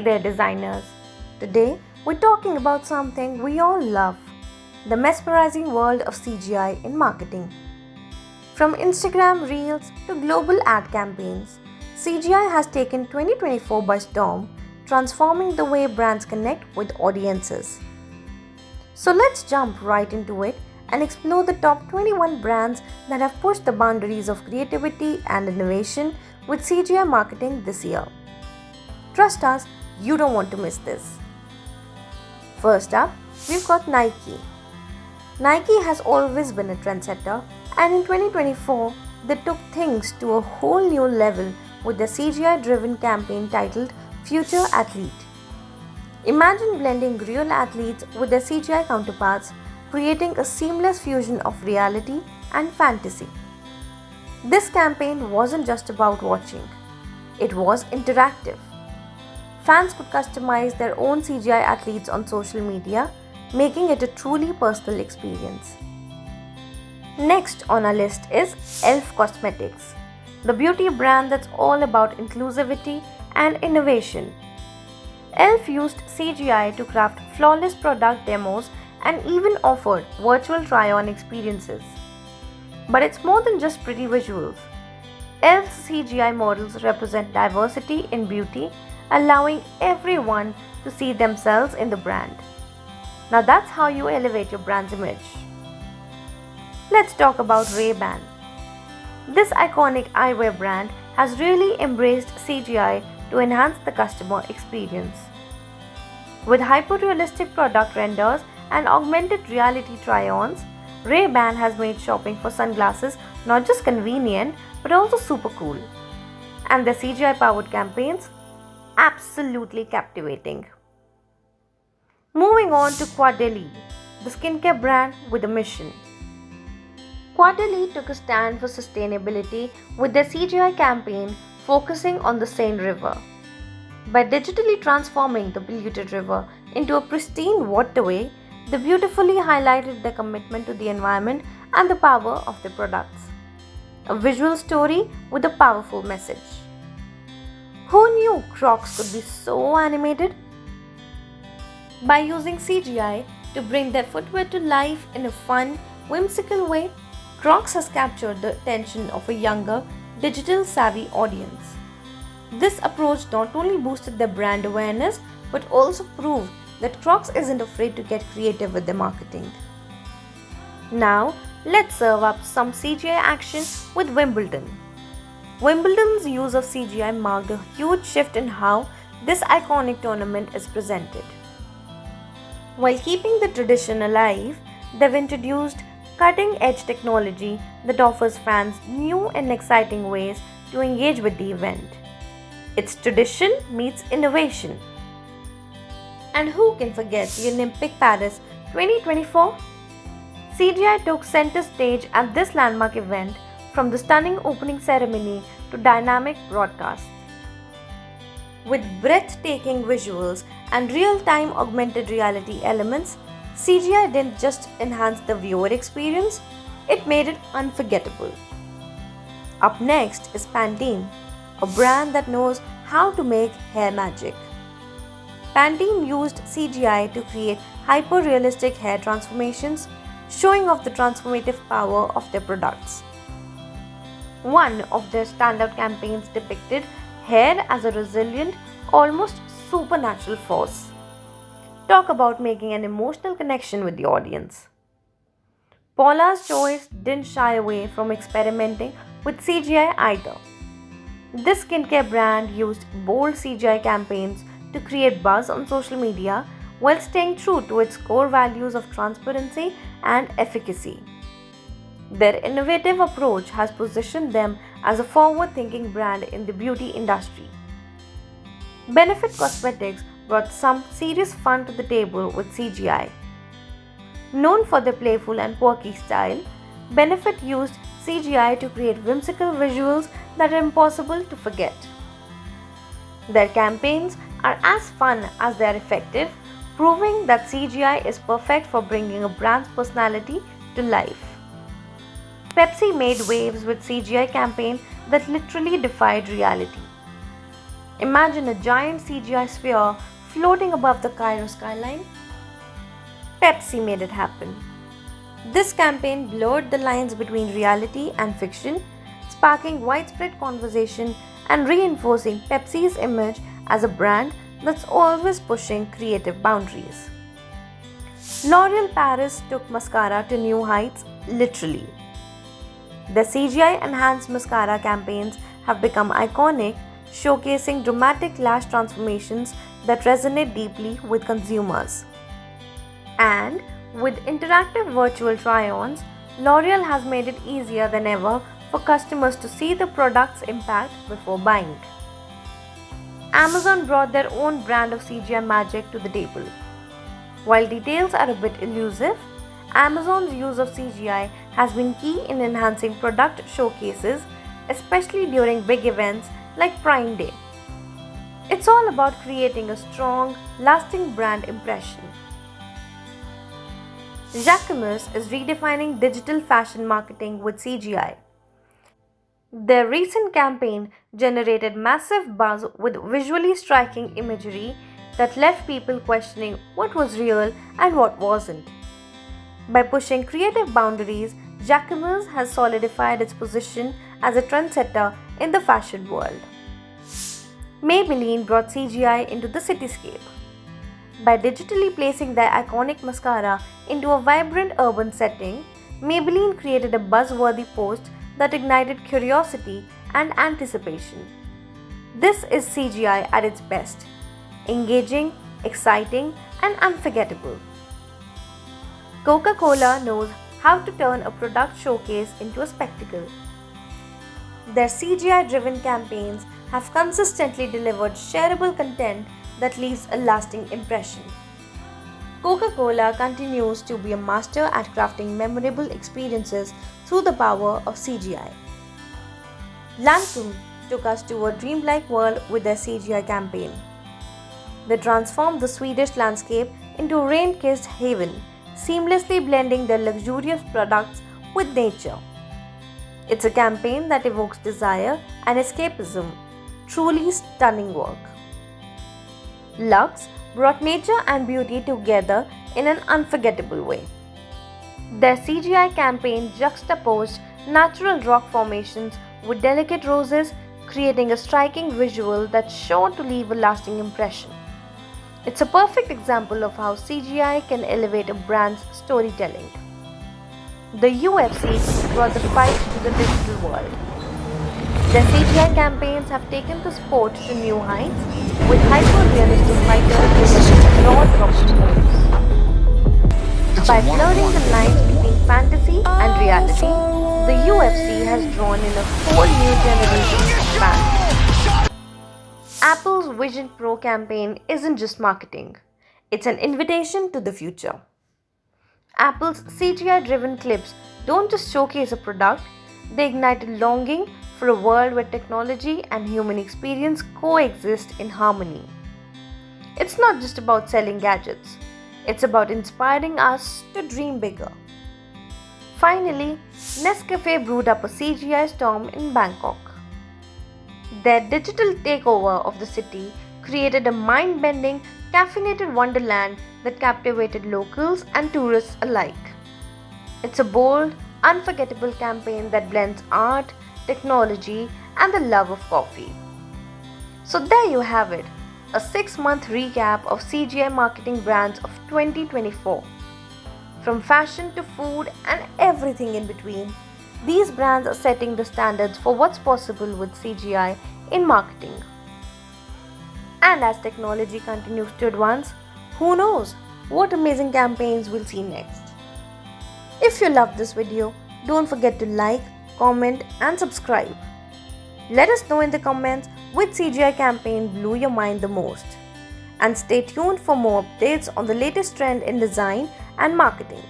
there, designers! Today, we're talking about something we all love, the mesmerizing world of CGI in marketing. From Instagram Reels to global ad campaigns, CGI has taken 2024 by storm, transforming the way brands connect with audiences. So let's jump right into it and explore the top 21 brands that have pushed the boundaries of creativity and innovation with CGI marketing this year. Trust us, you don't want to miss this. First up, we've got Nike. Nike has always been a trendsetter, and in 2024, they took things to a whole new level with their CGI-driven campaign titled Future Athlete. Imagine blending real athletes with their CGI counterparts, creating a seamless fusion of reality and fantasy. This campaign wasn't just about watching, it was interactive. Fans could customize their own CGI athletes on social media, making it a truly personal experience. Next on our list is Elf Cosmetics, the beauty brand that's all about inclusivity and innovation. Elf used CGI to craft flawless product demos and even offered virtual try-on experiences. But it's more than just pretty visuals. Elf's CGI models represent diversity in beauty, allowing everyone to see themselves in the brand. Now that's how you elevate your brand's image. Let's talk about Ray-Ban. This iconic eyewear brand has really embraced CGI to enhance the customer experience. With hyper-realistic product renders and augmented reality try-ons, Ray-Ban has made shopping for sunglasses not just convenient but also super cool. And their CGI-powered campaigns? Absolutely captivating. Moving on to Caudalie, the skincare brand with a mission. Caudalie took a stand for sustainability with their CGI campaign focusing on the Seine River. By digitally transforming the polluted river into a pristine waterway, they beautifully highlighted their commitment to the environment and the power of their products. A visual story with a powerful message. Who knew Crocs could be so animated? By using CGI to bring their footwear to life in a fun, whimsical way, Crocs has captured the attention of a younger, digital-savvy audience. This approach not only boosted their brand awareness but also proved that Crocs isn't afraid to get creative with their marketing. Now, let's serve up some CGI action with Wimbledon. Wimbledon's use of CGI marked a huge shift in how this iconic tournament is presented. While keeping the tradition alive, they've introduced cutting-edge technology that offers fans new and exciting ways to engage with the event. It's tradition meets innovation. And who can forget the Olympic Paris 2024? CGI took center stage at this landmark event, from the stunning opening ceremony to dynamic broadcasts. With breathtaking visuals and real-time augmented reality elements, CGI didn't just enhance the viewer experience, it made it unforgettable. Up next is Pantene, a brand that knows how to make hair magic. Pantene used CGI to create hyper-realistic hair transformations, showing off the transformative power of their products. One of their standout campaigns depicted hair as a resilient, almost supernatural force. Talk about making an emotional connection with the audience. Paula's Choice didn't shy away from experimenting with CGI either. This skincare brand used bold CGI campaigns to create buzz on social media while staying true to its core values of transparency and efficacy. Their innovative approach has positioned them as a forward-thinking brand in the beauty industry. Benefit Cosmetics brought some serious fun to the table with CGI. Known for their playful and quirky style, Benefit used CGI to create whimsical visuals that are impossible to forget. Their campaigns are as fun as they are effective, proving that CGI is perfect for bringing a brand's personality to life. Pepsi made waves with CGI campaign that literally defied reality. Imagine a giant CGI sphere floating above the Cairo skyline. Pepsi made it happen. This campaign blurred the lines between reality and fiction, sparking widespread conversation and reinforcing Pepsi's image as a brand that's always pushing creative boundaries. L'Oreal Paris took mascara to new heights, literally. The CGI enhanced mascara campaigns have become iconic, showcasing dramatic lash transformations that resonate deeply with consumers. And with interactive virtual try-ons, L'Oreal has made it easier than ever for customers to see the product's impact before buying. Amazon brought their own brand of CGI magic to the table. While details are a bit elusive, Amazon's use of CGI has been key in enhancing product showcases, especially during big events like Prime Day. It's all about creating a strong, lasting brand impression. Jacquemus is redefining digital fashion marketing with CGI. Their recent campaign generated massive buzz with visually striking imagery that left people questioning what was real and what wasn't. By pushing creative boundaries, Jacquemus has solidified its position as a trendsetter in the fashion world. Maybelline brought CGI into the cityscape. By digitally placing their iconic mascara into a vibrant urban setting, Maybelline created a buzzworthy post that ignited curiosity and anticipation. This is CGI at its best: engaging, exciting, and unforgettable. Coca-Cola knows how to turn a product showcase into a spectacle. Their CGI-driven campaigns have consistently delivered shareable content that leaves a lasting impression. Coca-Cola continues to be a master at crafting memorable experiences through the power of CGI. Lancome took us to a dreamlike world with their CGI campaign. They transformed the Swedish landscape into a rain-kissed haven, seamlessly blending their luxurious products with nature. It's a campaign that evokes desire and escapism, truly stunning work. Lux brought nature and beauty together in an unforgettable way. Their CGI campaign juxtaposed natural rock formations with delicate roses, creating a striking visual that's sure to leave a lasting impression. It's a perfect example of how CGI can elevate a brand's storytelling. The UFC brought the fight to the digital world. Their CGI campaigns have taken the sport to new heights, with hyper-realistic fighters delivering jaw-dropping moves. By blurring the lines between fantasy and reality, the UFC has drawn in a whole new generation of fans. Apple's Vision Pro campaign isn't just marketing, it's an invitation to the future. Apple's CGI-driven clips don't just showcase a product, they ignite a longing for a world where technology and human experience coexist in harmony. It's not just about selling gadgets, it's about inspiring us to dream bigger. Finally, Nescafe brewed up a CGI storm in Bangkok. Their digital takeover of the city created a mind-bending, caffeinated wonderland that captivated locals and tourists alike. It's a bold, unforgettable campaign that blends art, technology, and the love of coffee. So there you have it, a 6-month recap of CGI marketing brands of 2024. From fashion to food and everything in between, these brands are setting the standards for what's possible with CGI in marketing. And as technology continues to advance, who knows what amazing campaigns we'll see next. If you loved this video, don't forget to like, comment and subscribe. Let us know in the comments which CGI campaign blew your mind the most. And stay tuned for more updates on the latest trend in design and marketing.